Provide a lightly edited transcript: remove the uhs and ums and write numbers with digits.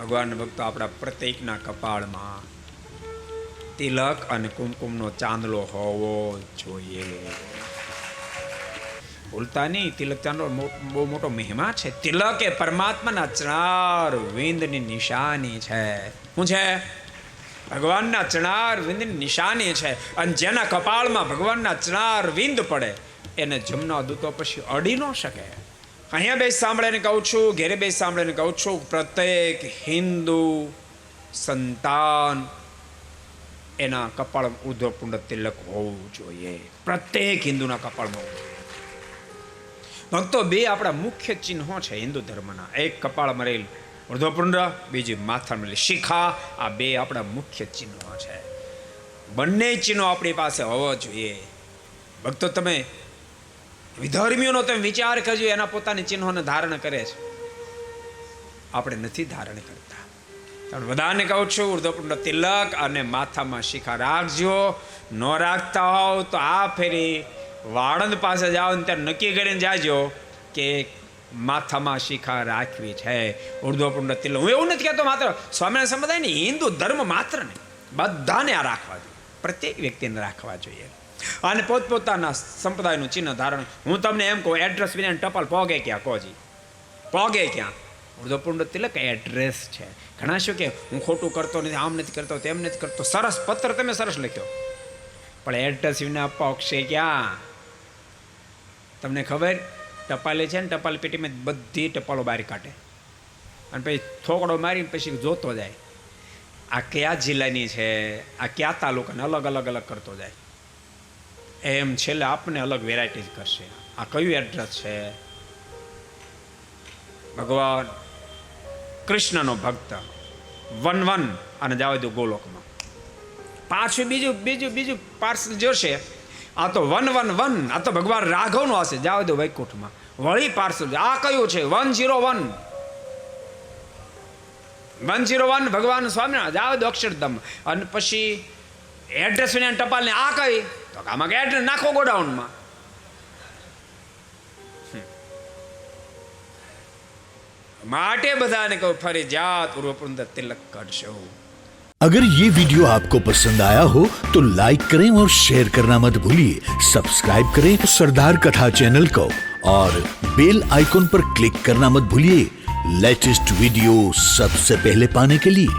ભગવાન ભક્તો આપણા પ્રત્યેકના કપાળમાં તિલક અને કુમકુમનો ચાંદલો હોવો જોઈએ. ભૂલતા નહીં, તિલક ચાંદલો બહુ મોટો મહિમા છે. તિલક એ પરમાત્માના ચરણાર વિંદની નિશાની છે. શું છે? ભગવાનના ચરણાર વિંદની નિશાની છે. અને જેના કપાળમાં ભગવાનના ચરણાર વિંદ પડે એને જમના દૂતો પછી અડી ન શકે. અહીંયા બે સાંભળીને કહું છું, ઘેરે બે સાંભળીને કહું છું, પ્રત્યેક હિન્દુ સંતાન એના કપાળમાં ઉર્ધ્વપુંડ તિલક હોવું જોઈએ. પ્રત્યેક હિન્દુના કપાળમાં. ભક્તો, બે આપણા મુખ્ય ચિહ્નો છે હિન્દુ ધર્મના. એક કપાળમાં રહેલ ઉર્ધ્વપુંડ, બીજી માથામાં રહેલી શિખા. આ બે આપણા મુખ્ય ચિહ્નો છે. બંને ચિહ્નો આપણી પાસે હોવા જોઈએ. ભક્તો, તમે વિધર્મીઓનો તમે વિચાર કરજો, એના પોતાની ચિહ્નોને ધારણ કરે છે, આપણે નથી ધારણ કરતા. પણ બધાને કહું છું, ઉર્ધ્વપુંડ તિલક અને માથામાં શિખા રાખજો. ન રાખતા હોવ તો આ ફેરી વાળંદ પાસે જાઓ ને ત્યારે નક્કી કરીને જાજો કે માથામાં શિખા રાખવી છે, ઉર્ધ્વપુંડ તિલક. હું એવું નથી કહેતો માત્ર સ્વામિનારાયણ સંપ્રદાય ને, હિન્દુ ધર્મ માત્ર ને, બધાને આ રાખવા જોઈએ. પ્રત્યેક વ્યક્તિને રાખવા જોઈએ. અને પોતપોતાના સંપ્રદાયનું ચિહ્ન ધારણ. હું તમને એમ કહું, એડ્રેસ વિના ટપાલ પોગે ક્યાં? કોજી પોગે ક્યાં? ઉર્ધ્વપુંડ તિલક એડ્રેસ છે. ઘણા શું કે હું ખોટું કરતો નથી, આમ નથી કરતો, તેમ નથી કરતો. સરસ પત્ર તમે સરસ લખ્યો, પણ એડ્રેસ વિના પોગશે ક્યાં? તમને ખબર, ટપાલે છે ને, ટપાલ પેટીમાં બધી ટપાલો બહાર કાઢે અને પછી થોકડો મારી પછી જોતો જાય આ કયા જિલ્લાની છે, આ કયા તાલુકાને, અલગ અલગ અલગ કરતો જાય. એમ છેલ્લે આપને અલગ વેરાયટી કરશે. આ કયું એડ્રેસ છે? ભગવાન કૃષ્ણનો ભક્ત 1-1 અને જવા દો ગોલોકમાં. પાછું બીજું પાર્સલ જોશે. આ તો 1-1-1, આ તો ભગવાન રાઘવનો હશે, જવા દો વૈકુંઠમાં. વળી પાર્સલ આ કયું છે? 101 ભગવાન સ્વામિનારાયણ, જવા દો અક્ષરધામ. અને પછી એડ્રેસ વિના ટપાલ ને આ કઈ? તો આમાં કે એડ્રેસ નાખો ગોડાઉનમાં. માટે બધાને કહું, ફરજિયાત ઉર્ધ્વપુંડ તિલક કરશો. अगर ये वीडियो आपको पसंद आया हो तो लाइक करें और शेयर करना मत भूलिए. सब्सक्राइब करें सरदार कथा चैनल को और बेल आइकॉन पर क्लिक करना मत भूलिए लेटेस्ट वीडियो सबसे पहले पाने के लिए.